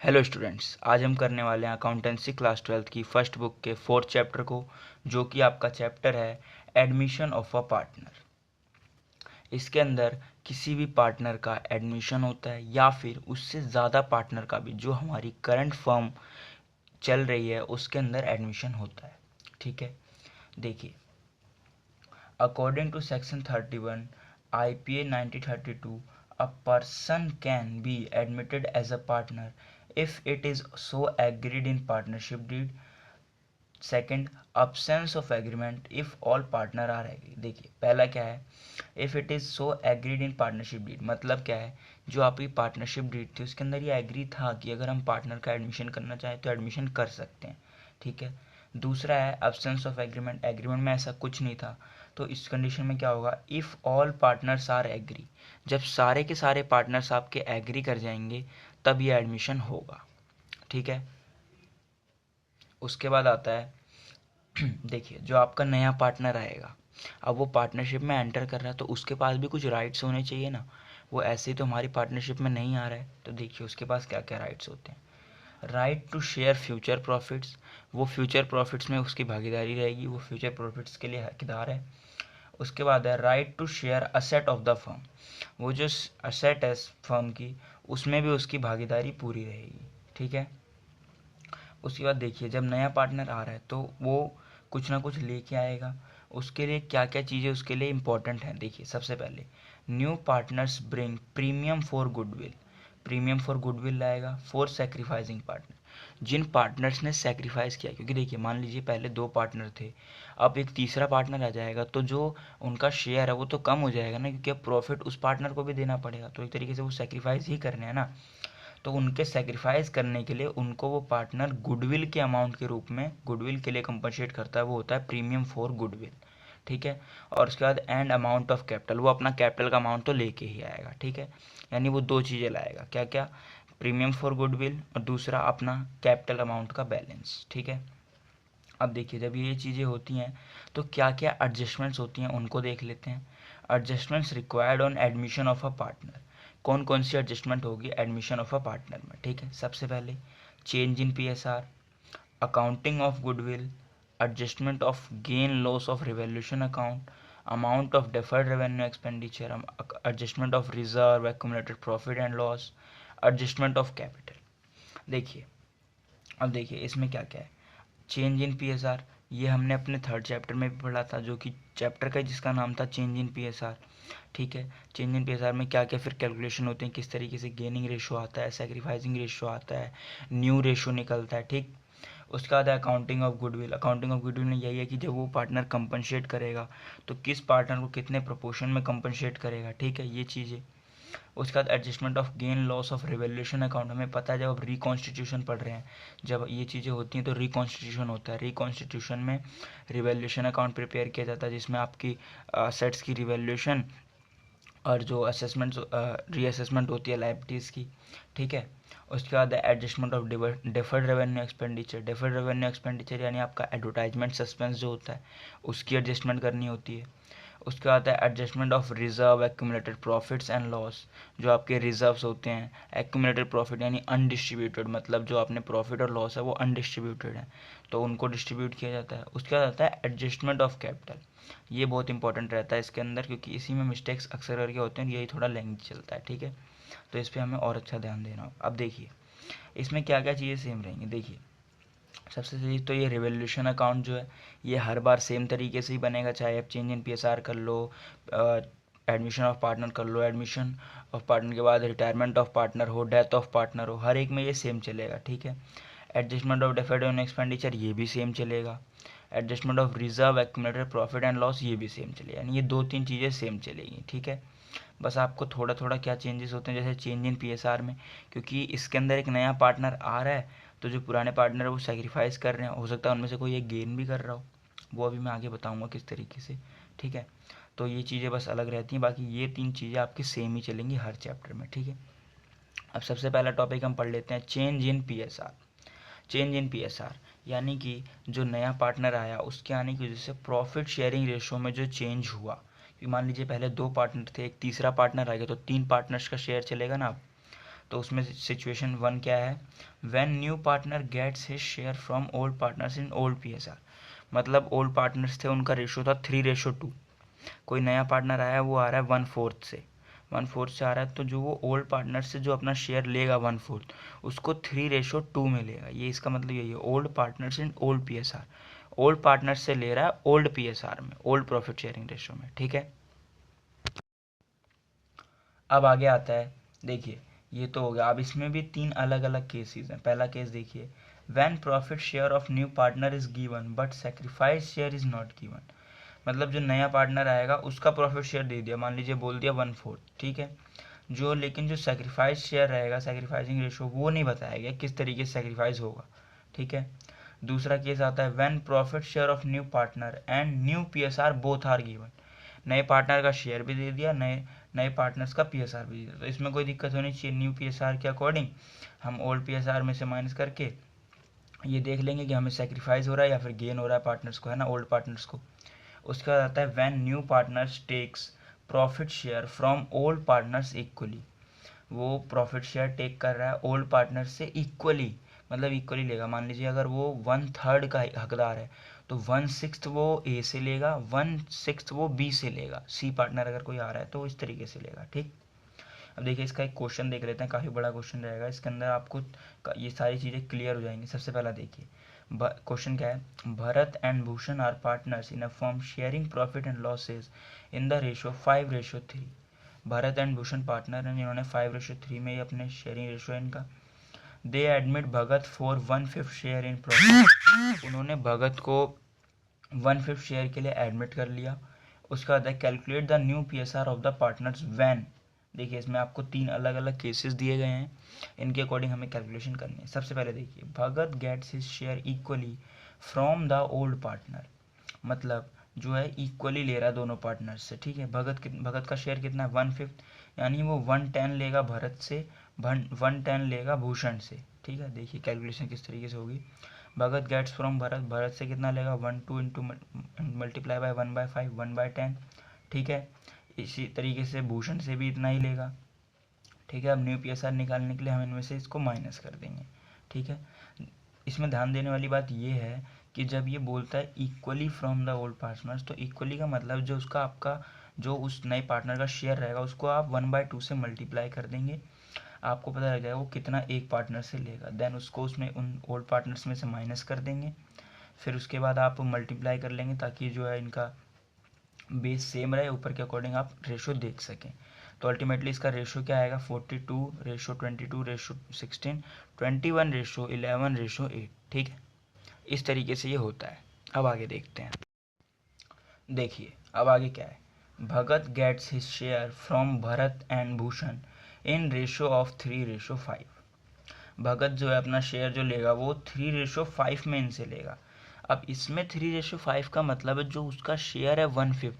Hello students, आज हम करने वाले हैं अकाउंटेंसी क्लास 12th की फर्स्ट बुक के फोर्थ चैप्टर को, जो कि आपका चैप्टर है एडमिशन ऑफ अ पार्टनर। इसके अंदर किसी भी पार्टनर का एडमिशन होता है या फिर उससे ज़्यादा पार्टनर का भी, जो हमारी करंट फर्म चल रही है उसके अंदर एडमिशन होता है। ठीक है, देखिए, according to section 31 IPA 1932, a person can be admitted as a partner if it is so agreed in partnership deed. Second, absence of agreement if all partner are agree। देखिए, पहला क्या है, if it is so agreed in partnership deed, मतलब क्या है, जो आपकी partnership deed थी उसके अंदर ये एग्री था कि अगर हम पार्टनर का एडमिशन करना चाहें तो एडमिशन कर सकते हैं। ठीक है। दूसरा है absence of agreement, एग्रीमेंट में ऐसा कुछ नहीं था। तो इस कंडीशन में क्या होगा, if all partners are agree, जब सारे के सारे पार्टनर्स आपके एग्री कर जाएंगे तब ये एडमिशन होगा। ठीक है। उसके बाद आता है देखिए, जो आपका नया पार्टनर आएगा, अब वो पार्टनरशिप में एंटर कर रहा है तो उसके पास भी कुछ राइट्स होने चाहिए ना। वो ऐसे ही तो हमारी पार्टनरशिप में नहीं आ रहा है, तो देखिए उसके पास क्या क्या राइट्स होते हैं। Right to share future profits, वो फ्यूचर प्रॉफिट्स में उसकी भागीदारी रहेगी, वो फ्यूचर प्रॉफिट्स के लिए हकदार है। उसके बाद है right to share asset of the firm, वो जो असेट है फर्म की उसमें भी उसकी भागीदारी पूरी रहेगी। ठीक है। उसके बाद देखिए, जब नया पार्टनर आ रहा है तो वो कुछ ना कुछ लेके आएगा। उसके लिए क्या क्या चीज़ें उसके लिए इंपॉर्टेंट हैं, देखिए सबसे पहले, new partners bring premium for goodwill, premium for goodwill लाएगा। फॉर सेक्रीफाइसिंग पार्टनर, जिन पार्टनर्स ने सेक्रीफाइस किया, क्योंकि देखिए मान लीजिए पहले दो पार्टनर थे, अब एक तीसरा पार्टनर आ जाएगा तो जो उनका शेयर है वो तो कम हो जाएगा ना, क्योंकि अब प्रॉफिट उस पार्टनर को भी देना पड़ेगा, तो एक तरीके से वो सेक्रीफाइस ही करने हैं ना। तो उनके सेक्रीफाइस करने के लिए उनको वो पार्टनर गुडविल के अमाउंट के रूप में, गुडविल के लिए कंपनसेट करता है, वो होता है प्रीमियम फॉर गुडविल। ठीक है। और उसके बाद एंड अमाउंट ऑफ कैपिटल, वो अपना कैपिटल का अमाउंट तो लेके ही आएगा। ठीक है। यानी वो दो चीज़ें लाएगा, क्या क्या, प्रीमियम फॉर गुडविल और दूसरा अपना कैपिटल अमाउंट का बैलेंस। ठीक है। अब देखिए, जब ये चीज़ें होती हैं तो क्या क्या एडजस्टमेंट्स होती हैं उनको देख लेते हैं। Adjustments required on admission of a partner, कौन कौन सी एडजस्टमेंट होगी एडमिशन ऑफ अ पार्टनर में। ठीक है। सबसे पहले change in PSR, accounting of goodwill, adjustment of gain loss of revaluation account, amount of deferred revenue expenditure, adjustment of reserve accumulated profit and loss, adjustment of capital. देखिए, अब देखिए इसमें क्या क्या है। चेंज इन PSR, ये हमने अपने थर्ड चैप्टर में भी पढ़ा था, जो कि चैप्टर का जिसका नाम था चेंज इन PSR। ठीक है। चेंज इन PSR में क्या क्या फिर कैलकुलेशन होते हैं, किस तरीके से गेनिंग रेशो आता है, सेक्रीफाइसिंग रेशो आता है, न्यू रेशो निकलता है। ठीक। उसके बाद accounting of goodwill, accounting of goodwill में यही है कि जब वो पार्टनर कंपनसेट करेगा तो किस पार्टनर को कितने प्रोपोर्शन में कंपनसेट करेगा। ठीक है, ये चीज़ें। उसके बाद adjustment of gain loss of revaluation account, हमें पता है जब आप रिकॉन्स्टिट्यूशन पढ़ रहे हैं, जब ये चीज़ें होती हैं तो रिकॉन्स्टिट्यूशन होता है। रिकॉन्स्टिट्यूशन में रिवैल्यूएशन अकाउंट प्रिपेयर किया जाता है, जिसमें आपकी असेट्स की रिवैल्यूएशन और जो असेसमेंट रीअसेसमेंट होती है लाइबिलिटीज़ की। ठीक है। उसके बाद adjustment of deferred revenue expenditure, deferred revenue expenditure यानी आपका एडवर्टाइजमेंट सस्पेंस जो होता है उसकी एडजस्टमेंट करनी होती है। उसके बाद है adjustment of reserve accumulated profits and loss, जो आपके रिजर्व्स होते हैं। एक्यूमुलेटेड प्रॉफिट यानी अनडिस्ट्रीब्यूटेड, मतलब जो आपने प्रॉफिट और लॉस है वो अनडिस्ट्रीब्यूटेड है, तो उनको डिस्ट्रीब्यूट किया जाता है। उसके बाद आता है एडजस्टमेंट ऑफ कैपिटल, ये बहुत इंपॉर्टेंट रहता है इसके अंदर, क्योंकि इसी में मिस्टेक्स अक्सर करके होते हैं, यही थोड़ा लेंथी चलता है। ठीक है। तो इस पर हमें और अच्छा ध्यान देना होगा। अब देखिए इसमें क्या क्या चीज़ें सेम रहेंगी। देखिए, सबसे सही तो ये रिवोल्यूशन अकाउंट जो है ये हर बार सेम तरीके से ही बनेगा, चाहे आप चेंज इन PSR कर लो, एडमिशन ऑफ पार्टनर कर लो, एडमिशन ऑफ पार्टनर के बाद रिटायरमेंट ऑफ पार्टनर हो, डेथ ऑफ पार्टनर हो, हर एक में ये सेम चलेगा। ठीक है। Adjustment of deferred on expenditure, ये भी सेम चलेगा। Adjustment of reserve accumulated profit and loss, ये भी सेम चलेगा। यानी ये दो तीन चीज़ें सेम चलेगी। ठीक है। बस आपको थोड़ा थोड़ा क्या चेंजेस होते हैं, जैसे चेंज इन PSR में, क्योंकि इसके अंदर एक नया पार्टनर आ रहा है तो जो पुराने पार्टनर है वो सेक्रीफाइस कर रहे हैं, हो सकता है उनमें से कोई एक गेन भी कर रहा हो, वो अभी मैं आगे बताऊंगा किस तरीके से। ठीक है। तो ये चीज़ें बस अलग रहती हैं, बाकी ये तीन चीज़ें आपकी सेम ही चलेंगी हर चैप्टर में। ठीक है। अब सबसे पहला टॉपिक हम पढ़ लेते हैं, change in PSR। Change in PSR यानी कि जो नया पार्टनर आया उसके आने की वजह से प्रॉफिट शेयरिंग रेशो में जो चेंज हुआ, कि मान लीजिए पहले दो पार्टनर थे, एक तीसरा पार्टनर आ गया तो तीन पार्टनर्स का शेयर चलेगा ना अब। तो उसमें सिचुएशन 1 क्या है, when new partner gets his share from old partners in old PSR। मतलब ओल्ड पार्टनर्स थे, उनका रेशो था 3:2। कोई नया पार्टनर आया, वो आ रहा है 1/4 से, 1/4 से आ रहा है, तो जो वो ओल्ड पार्टनर से जो अपना शेयर लेगा 1/4, उसको 3:2 में लेगा। ये इसका मतलब यही है, old partners in old PSR। Old partner से ले रहा है ओल्ड PSR में, ओल्ड प्रॉफिट शेयरिंग रेशो में, ठीक है। अब आगे आता है, देखिए ये तो हो गया। अब इसमें भी 3 अलग अलग केसेस हैं। पहला केस देखिए, when profit share of new partner is given but sacrifice share is not given. मतलब जो नया पार्टनर आएगा उसका प्रॉफिट शेयर दे दिया, मान लीजिए बोल दिया 1/4, ठीक है। जो लेकिन जो सेक्रीफाइस शेयर रहेगा, सेक्रीफाइसिंग रेशो, वो नहीं बताया गया किस तरीके से सेक्रीफाइस होगा, ठीक है। दूसरा केस आता है, when profit share of new partner and new PSR both are given. नए पार्टनर का शेयर भी दे दिया, नए नए पार्टनर्स का PSR भी दे दिया, तो इसमें कोई दिक्कत होनी चाहिए। न्यू PSR के अकॉर्डिंग हम ओल्ड PSR में से माइनस करके ये देख लेंगे कि हमें सेक्रीफाइस हो रहा है या फिर गेन हो रहा है पार्टनर्स को, है ना, ओल्ड पार्टनर्स को। उसके बाद आता है, when new partners takes profit share from old partners equally. वो प्रॉफिट शेयर टेक कर रहा है ओल्ड पार्टनर से इक्वली, मतलब इक्वली लेगा। मान लीजिए अगर वो 1/3 का हकदार है, तो 1/6 वो ए से लेगा, 1/6 वो बी से लेगा। सी पार्टनर अगर कोई आ रहा है तो इस तरीके से लेगा, ठीक। अब देखिए इसका एक क्वेश्चन देख लेते हैं, काफ़ी बड़ा क्वेश्चन रहेगा, इसके अंदर आपको ये सारी चीज़ें क्लियर हो जाएंगी। सबसे पहला देखिए क्वेश्चन क्या है, Bharat and Bhushan are partners in a firm sharing profit and losses in the ratio 5:3। Bharat and Bhushan partner हैं जिन्होंने 5:3 में ही अपने शेयरिंग रेशो है इनका। दे admit Bhagat for 1/5 share in profit. उन्होंने भगत को 1/5 शेयर के लिए एडमिट कर लिया। उसके बाद है, calculate the new PSR of the partners when. देखिए इसमें आपको 3 अलग अलग केसेस दिए गए हैं, इनके अकॉर्डिंग हमें कैलकुलेशन करनी है। सबसे पहले देखिए, Bhagat gets his share equally from the old partner. मतलब जो है इक्वली ले रहा है दोनों पार्टनर से, ठीक है। भगत का शेयर कितना है, 1/5, यानी वो 110 लेगा भरत से, 110 लेगा भूषण से, ठीक है। देखिए कैलकुलेशन किस तरीके से होगी, भगत गेट्स फ्रॉम भरत, भरत से कितना लेगा, 1/2 इंटू मल्टीप्लाई बाय 1/5, 1/10, ठीक है। इसी तरीके से भूषण से भी इतना ही लेगा, ठीक है। अब न्यू PSR निकालने के लिए हम इनमें से इसको माइनस कर देंगे, ठीक है। इसमें ध्यान देने वाली बात ये है कि जब ये बोलता है equally from the old partners, तो इक्वली का मतलब जो उसका आपका जो उस नए पार्टनर का शेयर रहेगा उसको आप 1/2 से मल्टीप्लाई कर देंगे, आपको पता लग जाएगा वो कितना एक पार्टनर से लेगा। देन उसको उसमें उन ओल्ड पार्टनर्स में से माइनस कर देंगे, फिर उसके बाद आप मल्टीप्लाई कर लेंगे ताकि जो है इनका बेस सेम रहे, ऊपर के अकॉर्डिंग आप रेशो देख सकें। तो अल्टीमेटली इसका रेशो क्या आएगा, 42:22:16, 21:11:8, ठीक है। इस तरीके से ये होता है। अब आगे देखते हैं, देखिए अब आगे क्या है, Bhagat gets his share from Bharat and Bhushan in ratio of 3:5। Bhagat जो है अपना शेयर जो लेगा वो 3:5 में इनसे लेगा। अब इसमें 3:5 का मतलब है जो उसका शेयर है 1/5,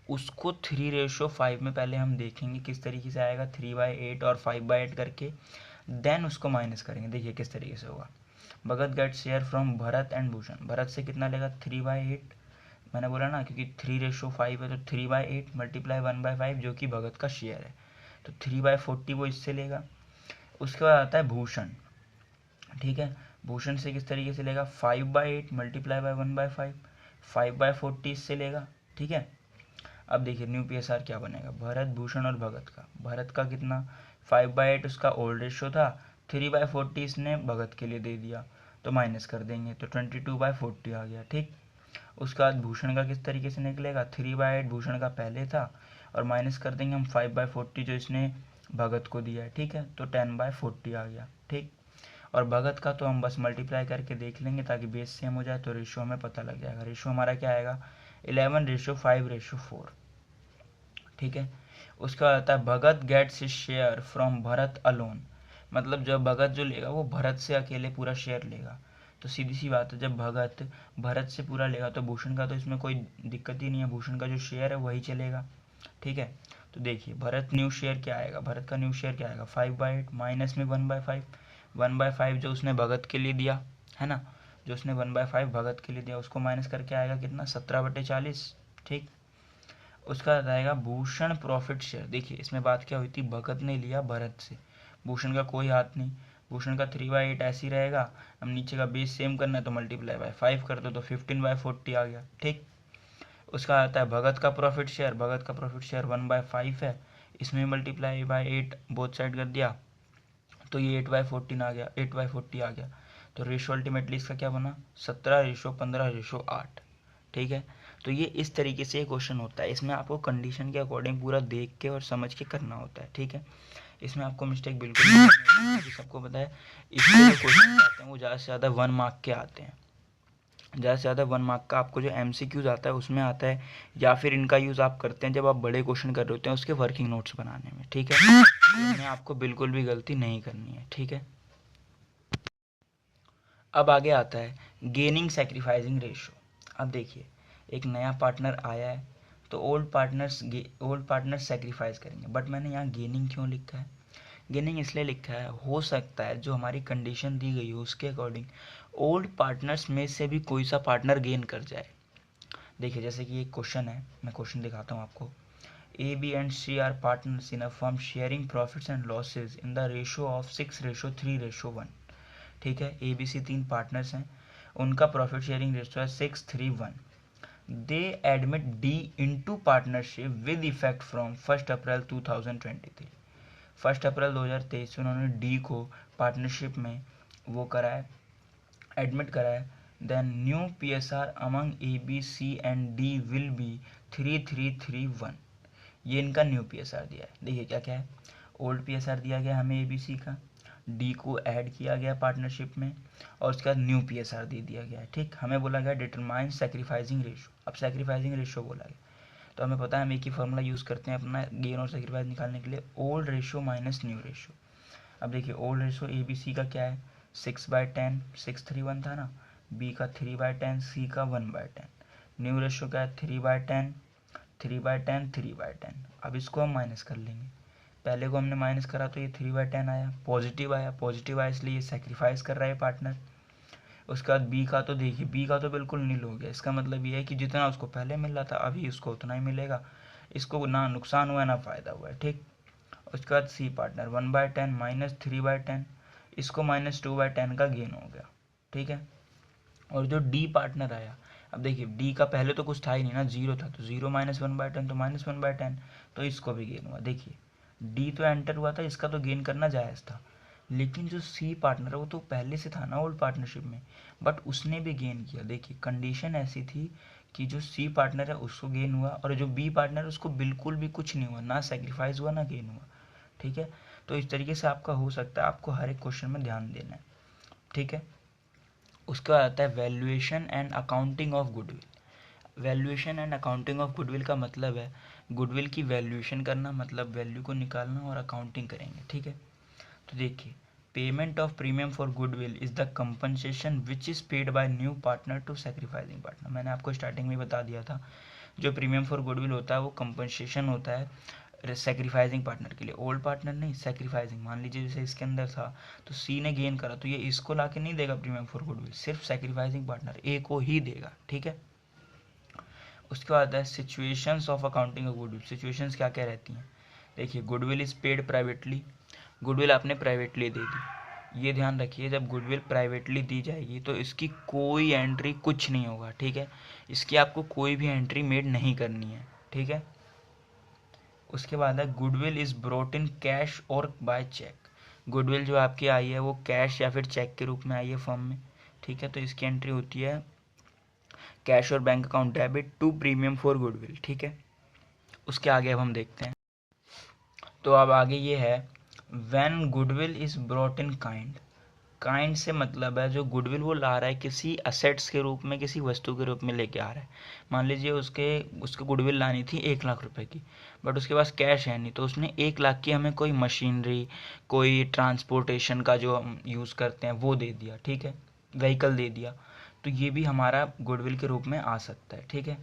उसको 3:5 में पहले हम देखेंगे किस तरीके से आएगा, 3/8 और 5/8 करके, देन उसको माइनस करेंगे। देखिए किस तरीके से होगा, Bhagat get share from Bharat and Bhushan, Bharat से कितना लेगा, 3/8, मैंने बोला ना क्योंकि 3:5 है तो 3/8 मल्टीप्लाई 1/5 जो कि भगत का शेयर है, तो 3/40 वो इससे लेगा। उसके बाद आता है भूषण, ठीक है। भूषण से किस तरीके से लेगा, 5/8 मल्टीप्लाई बाय 1/5, 5/40 इससे लेगा, ठीक है। अब देखिए न्यू PSR क्या बनेगा, भरत भूषण और भगत का, भरत का कितना 5/8 उसका ओल्ड रेशो था, 3/40 इसने भगत के लिए दे दिया, तो माइनस कर देंगे तो 22/40 आ गया, ठीक। उसके बाद भूषण का किस तरीके से निकलेगा, 3/8 भूषण का पहले था और माइनस कर देंगे हम 5/40 जो इसने भगत को दिया है, ठीक है, तो 10/40 आ गया, ठीक। और भगत का तो हम बस मल्टीप्लाई करके देख लेंगे ताकि बेस सेम हो जाए, तो रेशो हमें पता लग जाएगा। रेशो हमारा क्या आएगा, 11:5:4, ठीक है। उसका आता है Bhagat gets his share from Bharat alone. मतलब जब भगत जो लेगा वो भरत से अकेले पूरा शेयर लेगा, तो सीधी सी बात है जब भगत भरत से पूरा लेगा तो भूषण का तो इसमें कोई दिक्कत ही नहीं है, भूषण का जो शेयर है वही चलेगा, ठीक है। तो देखिए भरत न्यू शेयर क्या आएगा, भरत का न्यू शेयर क्या आएगा, 5/8 माइनस में 1/5, 1/5 जो उसने भगत के लिए दिया है ना, जो उसने 1/5 भगत के लिए दिया उसको माइनस करके आएगा कितना, 17/40, ठीक। उसका आएगा भूषण प्रॉफिट शेयर। देखिए इसमें बात क्या हुई थी, भगत ने लिया भरत से, भूषण का कोई हाथ नहीं, भूषण का 3/8 ऐसे ही रहेगा। अब नीचे का बेस सेम करना है तो मल्टीप्लाई बाय 5 कर दो तो 15/40 आ गया। ठीक, उसका आता है भगत का प्रॉफिट शेयर, भगत का प्रॉफिट शेयर 1/5 है, इसमें मल्टीप्लाई बाय 8 बोथ साइड कर दिया तो ये 8/14 आ गया, 8/40 आ गया। तो रेशो अल्टीमेटली इसका क्या बना, 17:15:8। ठीक है, तो ये इस तरीके से क्वेश्चन होता है। इसमें आपको कंडीशन के अकॉर्डिंग पूरा देख के और समझ के करना होता है। ठीक है, इसमें आपको मिस्टेक बिल्कुल नहीं करनी होती, सबको पता है। इसके जो क्वेश्चन आते हैं वो ज़्यादा से ज़्यादा 1 मार्क के आते हैं। ज़्यादा से ज़्यादा 1 मार्क का आपको जो MCQs आता है उसमें आता है, या फिर इनका यूज़ आप करते हैं जब आप बड़े क्वेश्चन कर रहे होते हैं उसके वर्किंग नोट्स बनाने में। ठीक है, इसमें आपको बिल्कुल भी गलती नहीं करनी है। ठीक है, अब आगे आता है गेनिंग सेक्रीफाइसिंग रेशो। अब देखिए, एक नया पार्टनर आया है तो ओल्ड पार्टनर्स सेक्रीफाइस करेंगे, बट मैंने यहाँ गेनिंग क्यों लिखा है? गेनिंग इसलिए लिखा है, हो सकता है जो हमारी कंडीशन दी गई हो उसके अकॉर्डिंग ओल्ड पार्टनर्स में से भी कोई सा पार्टनर गेन कर जाए। देखिए, जैसे कि एक क्वेश्चन है, मैं क्वेश्चन दिखाता हूँ आपको। A, B and C are partners in a firm sharing profits and losses in the ratio of 6:3:1। ठीक है, ABC 3 पार्टनर्स हैं, उनका प्रॉफिट शेयरिंग रेशो है 6:3:1। दे admit D into partnership with effect from 1 अप्रैल 2023। 1 अप्रैल 2023 से उन्होंने D को पार्टनरशिप में वो कराया, एडमिट कराया। Then new PSR among AB, C and D will be 3:3:3:1। ये इनका न्यू PSR दिया है। देखिए क्या क्या है, ओल्ड PSR दिया गया हमें ABC का, D को ऐड किया गया पार्टनरशिप में, और उसके बाद न्यू PSR दे दिया गया है। ठीक, हमें बोला गया डिटरमाइन सेक्रीफाइसिंग रेशो। अब सेक्रीफाइसिंग रेशो बोला गया तो हमें पता है हम एक ही फॉर्मूला यूज़ करते हैं अपना गेन और सेक्रीफाइस निकालने के लिए, old ratio minus new ratio. अब देखिए, ओल्ड रेशो ABC का क्या है, 6/10, 6:3:1 था ना, B का 3/10, C का 1/10। न्यू रेशो का है 3/10, 3/10, 3/10। अब इसको हम माइनस कर लेंगे, पहले को हमने माइनस करा तो ये 3/10 आया, पॉजिटिव आया, पॉजिटिव आया इसलिए ये सेक्रीफाइस कर रहा है पार्टनर। उसके बाद बी का तो देखिए, बी का तो बिल्कुल नील हो गया, इसका मतलब ये है कि जितना उसको पहले मिल रहा था अभी उसको उतना ही मिलेगा, इसको ना नुकसान हुआ ना फ़ायदा हुआ है। ठीक, उसके बाद सी पार्टनर 1/10 माइनस 3/10, इसको -2/10 का गेन हो गया। ठीक है, और जो डी पार्टनर आया, अब देखिए डी का पहले तो कुछ था ही नहीं ना, जीरो था, तो 0 माइनस 1/10 तो -1/10, तो इसको भी गेन हुआ। देखिए, डी तो एंटर हुआ था, इसका तो गेन करना जायज़ था, लेकिन जो सी पार्टनर है वो तो पहले से था ना ओल्ड पार्टनरशिप में, बट उसने भी गेन किया। देखिए, कंडीशन ऐसी थी कि जो सी पार्टनर है उसको गेन हुआ, और जो बी पार्टनर है उसको बिल्कुल भी कुछ नहीं हुआ, ना सेक्रीफाइस हुआ ना गेन हुआ। ठीक है, तो इस तरीके से आपका हो सकता है, आपको हर एक क्वेश्चन में ध्यान देना है। ठीक है, उसके बाद आता है valuation and accounting of goodwill. Valuation and accounting of goodwill का मतलब है गुडविल की वैल्यूएशन करना, मतलब वैल्यू को निकालना, और अकाउंटिंग करेंगे। ठीक है, तो देखिए, payment of premium for goodwill is the compensation which is paid by new partner to sacrificing partner. मैंने आपको स्टार्टिंग में बता दिया था, जो प्रीमियम फॉर गुडविल होता है वो कंपनसेशन होता है सेक्रीफाइसिंग पार्टनर के लिए, ओल्ड पार्टनर नहीं, सेक्रीफाइसिंग। मान लीजिए जैसे इसके अंदर था तो सी ने गेन करा तो ये इसको ला के नहीं देगा प्रीमियम फॉर गुडविल, सिर्फ सेक्रीफाइसिंग पार्टनर ए को ही देगा। ठीक है, उसके बाद है situations of accounting of goodwill. Situations क्या क्या रहती हैं, देखिए, goodwill is paid privately, goodwill आपने प्राइवेटली दे दी। ये ध्यान रखिए, जब गुडविल प्राइवेटली दी जाएगी तो इसकी कोई एंट्री कुछ नहीं होगा। ठीक है, इसकी आपको कोई भी एंट्री मेड नहीं करनी है। ठीक है, उसके बाद है goodwill is brought in cash और बाय चेक। गुडविल जो आपकी आई है वो कैश या फिर चेक के रूप में आई है फर्म में। ठीक है, तो इसकी एंट्री होती है कैश और bank account debit to premium for goodwill. ठीक है, उसके आगे अब हम देखते हैं, तो अब आगे ये है when goodwill is brought in kind. Kind से मतलब है जो गुडविल वो ला रहा है किसी असेट्स के रूप में, किसी वस्तु के रूप में लेके आ रहा है। मान लीजिए उसके उसको गुडविल लानी थी 1 लाख रुपए की, बट उसके पास कैश है नहीं, तो उसने 1 लाख की हमें कोई मशीनरी, कोई ट्रांसपोर्टेशन का जो हम यूज़ करते हैं वो दे दिया। ठीक है, व्हीकल दे दिया, तो ये भी हमारा गुडविल के रूप में आ सकता है। ठीक है,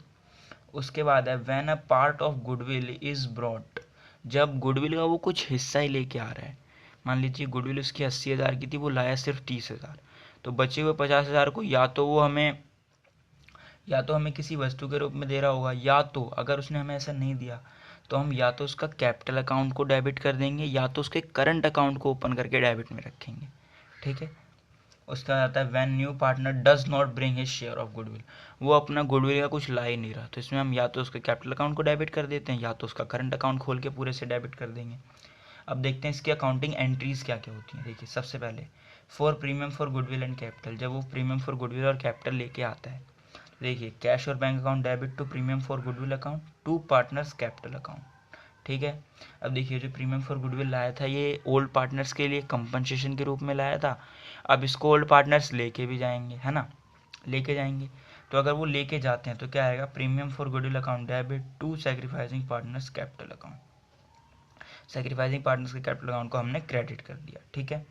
उसके बाद है when a part of goodwill is brought. जब गुडविल का वो कुछ हिस्सा ही लेके आ रहा है, मान लीजिए गुडविल उसकी 80,000 की थी, वो लाया सिर्फ 30,000, तो बचे हुए 50,000 को या तो हमें किसी वस्तु के रूप में दे रहा होगा, या तो अगर उसने हमें ऐसा नहीं दिया तो हम या तो उसका कैपिटल अकाउंट को डेबिट कर देंगे या तो उसके करंट अकाउंट को ओपन करके डेबिट में रखेंगे, ठीक है। उसका आता है when new partner does not bring his share of goodwill, वो अपना गुडविल का कुछ ला ही नहीं रहा, तो इसमें हम या तो उसके कैपिटल अकाउंट को डेबिट कर देते हैं या तो उसका करंट अकाउंट खोल के पूरे से डेबिट कर देंगे। अब देखते हैं इसकी अकाउंटिंग एंट्रीज क्या क्या होती हैं। देखिए सबसे पहले for premium for goodwill and capital, जब वो प्रीमियम फॉर गुडविल और कैपिटल लेके आता है, देखिए कैश और bank account debit to premium for goodwill account to partners capital account, ठीक है। अब देखिए जो प्रीमियम फॉर गुडविल लाया था ये ओल्ड पार्टनर्स के लिए कंपनसेशन के रूप में लाया था, अब इसको ओल्ड पार्टनर्स लेके भी जाएंगे, है ना, लेके जाएंगे। तो अगर वो लेके जाते हैं तो क्या आएगा, premium for goodwill account debit to sacrificing partners capital account, sacrificing partners के कैपिटल अकाउंट को हमने क्रेडिट कर दिया, ठीक है।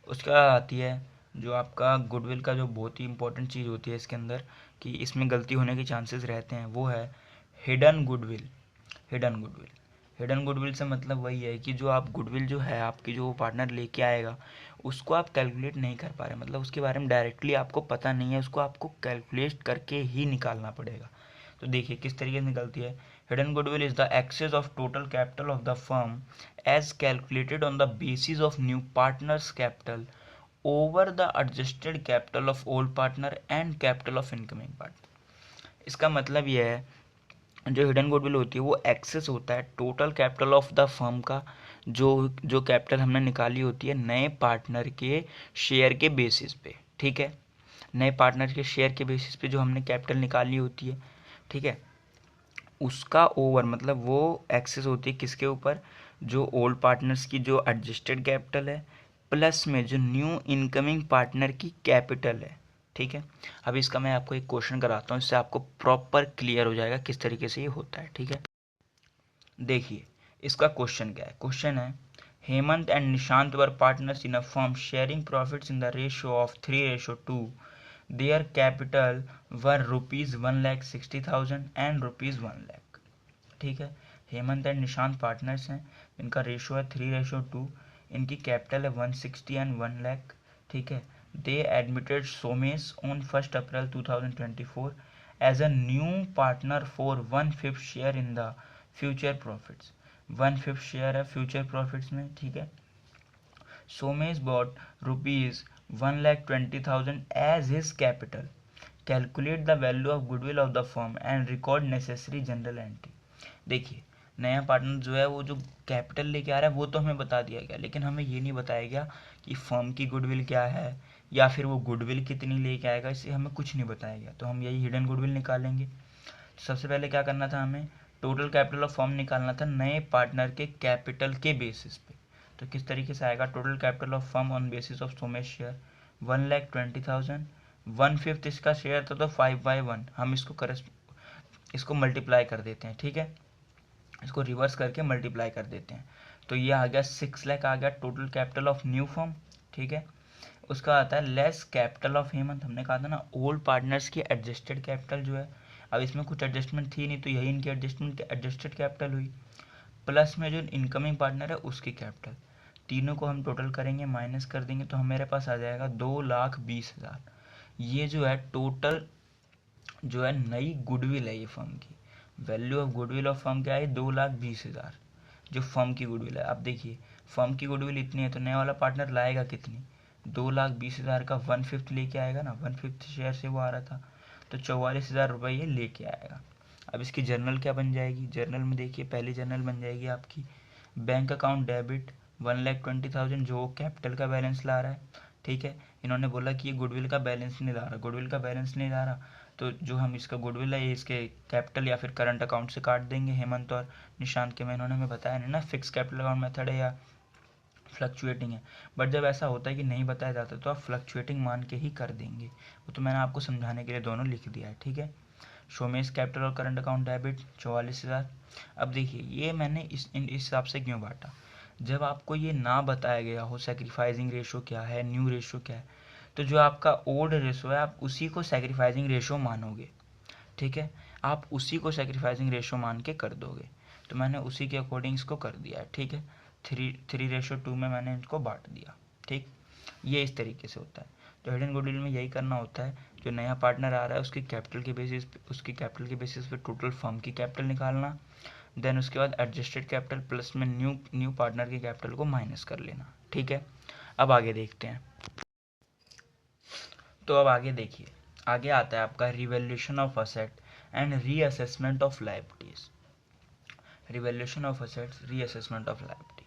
उसका आती है जो आपका गुडविल का जो बहुत ही इंपॉर्टेंट चीज़ होती है इसके अंदर कि इसमें गलती होने के चांसेस रहते हैं, वो है hidden goodwill. Hidden goodwill, hidden goodwill से मतलब वही है कि जो आप गुडविल जो है आपकी जो पार्टनर लेके आएगा उसको आप कैलकुलेट नहीं कर पा रहे, मतलब उसके बारे में डायरेक्टली आपको पता नहीं है, उसको आपको कैलकुलेट करके ही निकालना पड़ेगा। तो देखिए किस तरीके से निकलती है, hidden goodwill is the excess of total capital of the firm as calculated on the basis of new partners capital over the adjusted capital of old partner and capital of incoming partner. इसका मतलब यह है जो hidden goodwill होती है वो access होता है total capital of the firm का, जो जो कैपिटल हमने निकाली होती है नए पार्टनर के शेयर के बेसिस पे, ठीक है, नए पार्टनर के शेयर के बेसिस पे जो हमने कैपिटल निकाली होती है, ठीक है, उसका ओवर मतलब वो एक्सेस होती है किसके ऊपर, जो ओल्ड पार्टनर्स की जो एडजस्टेड कैपिटल है प्लस में जो न्यू इनकमिंग पार्टनर की कैपिटल है, ठीक है। अब इसका मैं आपको एक क्वेश्चन कराता हूँ, इससे आपको प्रॉपर क्लियर हो जाएगा किस तरीके से ये होता है, ठीक है। देखिए इसका क्वेश्चन क्या है, क्वेश्चन है Hemant and Nishant were partners in a firm sharing profits in the ratio of 3:2, their capital were ₹1,60,000 and ₹1,00,000, ठीक है। हेमंत एंड निशांत पार्टनर्स हैं, इनका रेशो है 3:2, इनकी कैपिटल है 160 एंड 1,00,000, ठीक है। They admitted Somesh on 1 April 2024 as a new partner for 1/5 share in the future profits, 1/5 share है फ्यूचर प्रॉफिट्स में, ठीक है। Somesh bought ₹1,20,000 as his capital, calculate the value of goodwill of the firm and record necessary journal entry. देखिए नया partner जो है वो जो कैपिटल लेके आ रहा है वो तो हमें बता दिया गया, लेकिन हमें ये नहीं बताया गया कि फर्म की गुडविल क्या है या फिर वो गुडविल कितनी लेके आएगा, इससे हमें कुछ नहीं बताया गया। तो हम यही हिडन गुडविल निकालेंगे। तो सबसे पहले क्या करना था, हमें टोटल कैपिटल ऑफ फर्म निकालना था नए पार्टनर के कैपिटल के बेसिस पे। तो किस तरीके से आएगा, total capital of firm on basis of Somesh share 1,20,000, 1/5 इसका शेयर था तो 5/1, हम इसको मल्टीप्लाई कर देते हैं, ठीक है, इसको रिवर्स करके मल्टीप्लाई कर देते हैं। तो ये आ गया 6 लाख आ गया total capital of new firm, ठीक है। उसका आता है लेस कैपिटल ऑफ हेमंत, हमने कहा था ना ओल्ड पार्टनर्स की एडजस्टेड कैपिटल जो है, अब इसमें कुछ एडजस्टमेंट थी नहीं तो यही इनकी एडजस्टेड कैपिटल हुई, प्लस में जो इनकमिंग पार्टनर है उसकी कैपिटल, तीनों को हम टोटल करेंगे माइनस कर देंगे तो हम मेरे पास आ जाएगा 2,20,000। ये जो है टोटल जो है नई गुडविल है, ये फर्म की value of goodwill of firm क्या है, 2,20,000 जो फर्म की गुडविल है। अब देखिए फर्म की गुडविल इतनी है तो नया वाला पार्टनर लाएगा कितनी, 2,20,000 का 1/5 लेके आएगा ना, 1/5 शेयर से वो आ रहा था तो 44,000 रुपये ये लेके आएगा। अब इसकी जर्नल क्या बन जाएगी, जर्नल में देखिए पहली जर्नल बन जाएगी आपकी बैंक अकाउंट डेबिट 1,20,000 जो कैपिटल का बैलेंस ला रहा है, ठीक है। इन्होंने बोला कि ये गुडविल का बैलेंस नहीं ला रहा, गुडविल का बैलेंस नहीं ला रहा तो जो हम इसका गुडविल है ये इसके कैपिटल या फिर करंट अकाउंट से काट देंगे हेमंत और निशांत के में, इन्होंने हमें बताया नहीं ना फिक्स कैपिटल अकाउंट मेथड है या फ्लक्चुएटिंग है, बट जब ऐसा होता है कि नहीं बताया जाता तो आप फ्लक्चुएटिंग मान के ही कर देंगे, वो तो मैंने आपको समझाने के लिए दोनों लिख दिया है, ठीक है। शोमेश कैपिटल और करंट अकाउंट डेबिट 44,000। अब देखिए ये मैंने इस हिसाब से क्यों बांटा, जब आपको ये ना बताया गया हो सेक्रीफाइसिंग रेशो क्या है न्यू रेशो क्या है तो जो आपका ओल्ड रेशो है आप उसी को सेक्रीफाइसिंग रेशो मानोगे, ठीक है, आप उसी को सेक्रीफाइसिंग रेशो मान के कर दोगे। तो मैंने उसी के अकॉर्डिंग इसको कर दिया है, ठीक है, 3:2 में मैंने इसको बांट दिया, ठीक। ये इस तरीके से होता है। तो हिडन गुडविल में यही करना होता है, जो नया पार्टनर आ रहा है उसकी कैपिटल के बेसिस पे टोटल फर्म की कैपिटल निकालना, देन उसके बाद एडजस्टेड कैपिटल प्लस में न्यू पार्टनर के कैपिटल को माइनस कर लेना। ठीक है, अब आगे देखते हैं। तो अब आगे देखिए, आगे आता है आपका revaluation of asset and reassessment of liabilities. Revaluation of assets, reassessment of liability.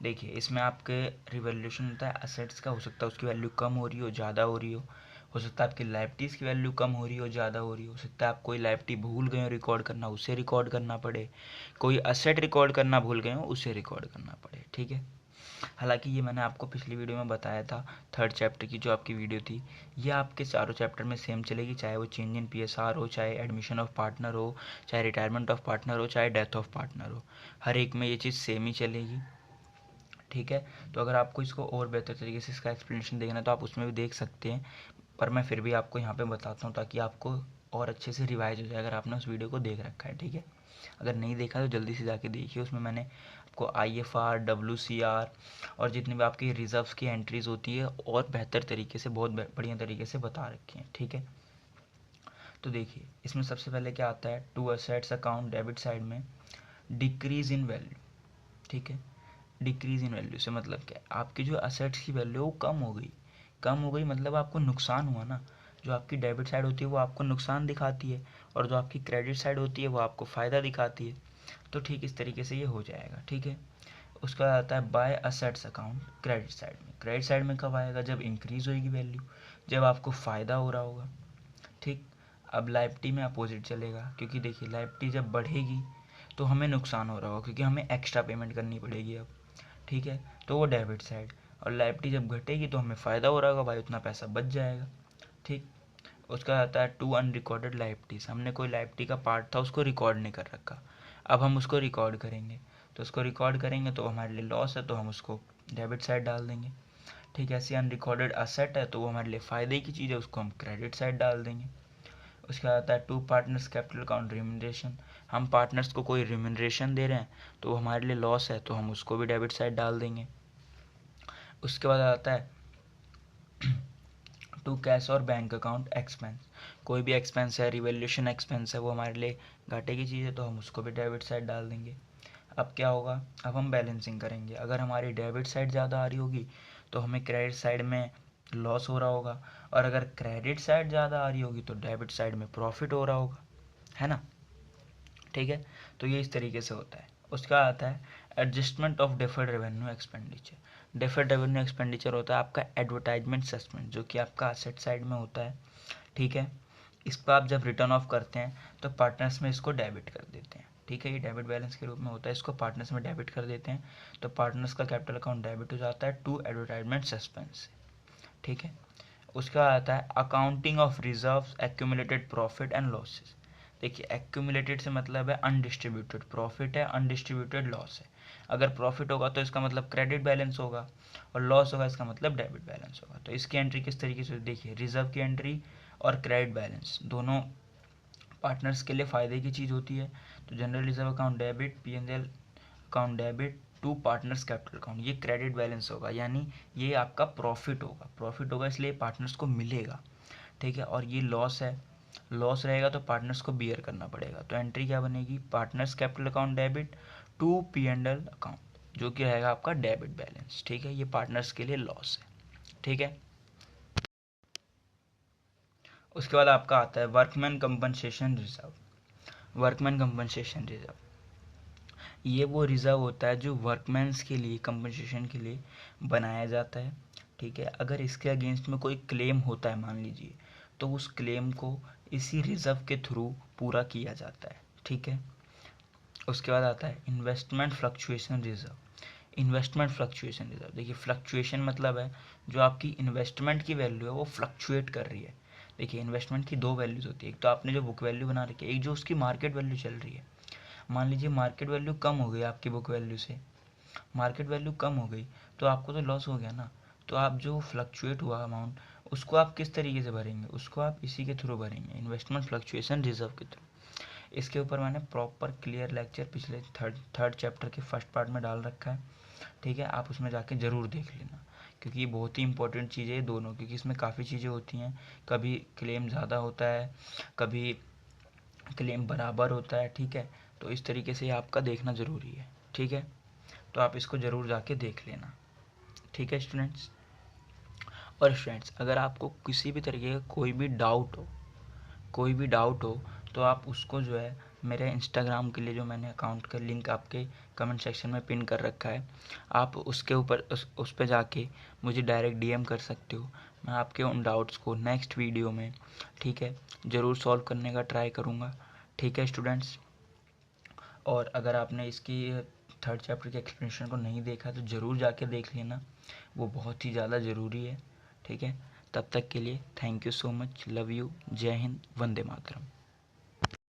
देखिए इसमें आपके रिवैल्यूएशन होता है असेट्स का, हो सकता है उसकी वैल्यू कम हो रही हो, ज़्यादा हो रही हो सकता है आपकी लायबिलिटीज़ की वैल्यू कम हो रही हो, ज़्यादा हो रही हो सकता है आप कोई लायबिलिटी भूल गए हो रिकॉर्ड करना, उसे रिकॉर्ड करना पड़े, कोई असेट रिकॉर्ड करना भूल गए हो, उसे रिकॉर्ड करना पड़े। ठीक है, हालांकि ये मैंने आपको पिछली वीडियो में बताया था, थर्ड चैप्टर की जो आपकी वीडियो थी, ये आपके चारों चैप्टर में सेम चलेगी, चाहे वो चेंज इन पीएसआर हो, चाहे एडमिशन ऑफ पार्टनर हो, चाहे रिटायरमेंट ऑफ पार्टनर हो, चाहे डेथ ऑफ पार्टनर हो, हर एक में ये चीज़ सेम ही चलेगी। ठीक है, तो अगर आपको इसको और बेहतर तरीके से इसका एक्सप्लेनेशन देखना है तो आप उसमें भी देख सकते हैं, पर मैं फिर भी आपको यहाँ पे बताता हूँ ताकि आपको और अच्छे से रिवाइज हो जाए अगर आपने उस वीडियो को देख रखा है। ठीक है, अगर नहीं देखा तो जल्दी से जाके देखिए, उसमें मैंने आपको IFR, WCR और जितनी भी आपकी रिजर्व्स की एंट्रीज होती है और बेहतर तरीके से, बहुत बढ़िया तरीके से बता रखी हैं। ठीक है, तो देखिए इसमें सबसे पहले क्या आता है, to assets account debit side में डिक्रीज इन वैल्यू। ठीक है, डिक्रीज इन वैल्यू से मतलब क्या है, आपकी जो असेट्स की वैल्यू वो कम हो गई, कम हो गई मतलब आपको नुकसान हुआ ना। जो आपकी डेबिट साइड होती है वो आपको नुकसान दिखाती है और जो आपकी क्रेडिट साइड होती है वो आपको फ़ायदा दिखाती है। तो ठीक इस तरीके से ये हो जाएगा। ठीक है, उसका आता है by assets account credit side में। क्रेडिट साइड में कब आएगा, जब इंक्रीज होगी वैल्यू, जब आपको फ़ायदा हो रहा होगा। ठीक, अब लायबिलिटी में अपोजिट चलेगा, क्योंकि देखिए लायबिलिटी जब बढ़ेगी तो हमें नुकसान हो रहा होगा क्योंकि हमें एक्स्ट्रा पेमेंट करनी पड़ेगी अब। ठीक है, तो वो डेबिट साइड, और लायबिलिटी जब घटेगी तो हमें फ़ायदा हो रहा होगा, भाई उतना पैसा बच जाएगा। ठीक, उसका आता है टू अनरिकॉर्डेड लायबिलिटीज। हमने कोई लायबिलिटी का पार्ट था उसको रिकॉर्ड नहीं कर रखा, अब हम उसको रिकॉर्ड करेंगे, तो उसको रिकॉर्ड करेंगे तो हमारे लिए लॉस है तो हम उसको डेबिट साइड डाल देंगे। ठीक है, ऐसे अनरिकॉर्डेड असेट है तो वो हमारे लिए फ़ायदे की चीज़ है, उसको हम क्रेडिट साइड डाल देंगे। उसके बाद आता है to partners capital account remuneration. हम पार्टनर्स को कोई रिम्यूनरेशन दे रहे हैं तो वो हमारे लिए लॉस है तो हम उसको भी डेबिट साइड डाल देंगे। उसके बाद आता है टू कैश और बैंक अकाउंट एक्सपेंस। कोई भी एक्सपेंस है, रिवैल्यूएशन एक्सपेंस है, वो हमारे लिए घाटे की चीज़ है तो हम उसको भी डेबिट साइड डाल देंगे। अब क्या होगा, अब हम बैलेंसिंग करेंगे। अगर हमारी डेबिट साइड ज़्यादा आ रही होगी तो हमें क्रेडिट साइड में लॉस हो रहा होगा, और अगर क्रेडिट साइड ज़्यादा आ रही होगी तो डेबिट साइड में प्रॉफिट हो रहा होगा, है ना। ठीक है, तो ये इस तरीके से होता है। उसका आता है adjustment of deferred revenue expenditure. Deferred revenue expenditure होता है आपका एडवर्टाइजमेंट सस्पेंड, जो कि आपका असेट साइड में होता है। ठीक है, इसको आप जब रिटर्न ऑफ करते हैं तो पार्टनर्स में इसको डेबिट कर देते हैं। ठीक है, ये डेबिट बैलेंस के रूप में होता है, इसको पार्टनर्स में डेबिट कर देते हैं तो पार्टनर्स का कैपिटल अकाउंट डेबिट हो जाता है टू एडवर्टाइजमेंट सस्पेंस से। ठीक है, उसका आता है accounting of reserves accumulated profit and losses. देखिए एक्यूमुलेटेड से मतलब है अनडिस्ट्रीब्यूटेड प्रॉफिट है, अनडिस्ट्रीब्यूटेड लॉस है। अगर प्रॉफिट होगा तो इसका मतलब क्रेडिट बैलेंस होगा, और लॉस होगा इसका मतलब डेबिट बैलेंस होगा। तो इसकी एंट्री किस तरीके से, देखिए रिजर्व की एंट्री और क्रेडिट बैलेंस दोनों पार्टनर्स के लिए फ़ायदे की चीज़ होती है। तो general reserve account debit, P&L account debit to partners capital account, ये क्रेडिट बैलेंस होगा, यानी ये आपका प्रॉफिट होगा, प्रॉफिट होगा इसलिए पार्टनर्स को मिलेगा। ठीक है, और ये लॉस है, लॉस रहेगा तो पार्टनर्स को बियर करना पड़ेगा। तो एंट्री क्या बनेगी, partners capital account debit to P&L account, जो कि रहेगा आपका डेबिट बैलेंस। ठीक है, ये पार्टनर्स के लिए लॉस है। ठीक है, उसके बाद आपका आता है workman compensation reserve. Workman compensation reserve, ये वो रिज़र्व होता है जो वर्कमैन्स के लिए कंपनसेशन के लिए बनाया जाता है। ठीक है, अगर इसके अगेंस्ट में कोई क्लेम होता है मान लीजिए, तो उस क्लेम को इसी रिज़र्व के थ्रू पूरा किया जाता है। ठीक है, उसके बाद आता है investment fluctuation reserve. Investment fluctuation reserve, देखिए फ्लक्चुएशन मतलब है जो आपकी इन्वेस्टमेंट की वैल्यू है वो फ्लक्चुएट कर रही है। देखिए इन्वेस्टमेंट की दो वैल्यूज़ होती है, एक तो आपने जो बुक वैल्यू बना रखी है, एक जो उसकी मार्केट वैल्यू चल रही है। मान लीजिए मार्केट वैल्यू कम हो गई आपकी बुक वैल्यू से, मार्केट वैल्यू कम हो गई तो आपको तो लॉस हो गया ना। तो आप जो फ्लक्चुएट हुआ अमाउंट उसको आप किस तरीके से भरेंगे, उसको आप इसी के थ्रू भरेंगे, इन्वेस्टमेंट फ्लक्चुएशन रिजर्व के थ्रू। इसके ऊपर मैंने प्रॉपर क्लियर लेक्चर पिछले थर्ड चैप्टर के फर्स्ट पार्ट में डाल रखा है। ठीक है, आप उसमें जाके ज़रूर देख लेना, क्योंकि ये बहुत ही इंपॉर्टेंट चीज़ है दोनों, क्योंकि इसमें काफ़ी चीज़ें होती हैं। कभी क्लेम ज़्यादा होता है, कभी क्लेम बराबर होता है। ठीक है, तो इस तरीके से आपका देखना ज़रूरी है, ठीक है। तो आप इसको ज़रूर जाके देख लेना, ठीक है स्टूडेंट्स। और स्टूडेंट्स, अगर आपको किसी भी तरीके का कोई भी डाउट हो तो आप उसको जो है मेरे इंस्टाग्राम के लिए जो मैंने अकाउंट का लिंक आपके कमेंट सेक्शन में पिन कर रखा है, आप उसके ऊपर उस पे जाके मुझे डायरेक्ट डीएम कर सकते हो। मैं आपके उन डाउट्स को नेक्स्ट वीडियो में, ठीक है, ज़रूर सॉल्व करने का ट्राई करूँगा, ठीक है स्टूडेंट्स। और अगर आपने इसकी थर्ड चैप्टर के एक्सप्लेनेशन को नहीं देखा तो ज़रूर जाके देख लेना, वो बहुत ही ज़्यादा ज़रूरी है, ठीक है। तब तक के लिए thank you so much, love you, जय हिंद, वंदे मातरम।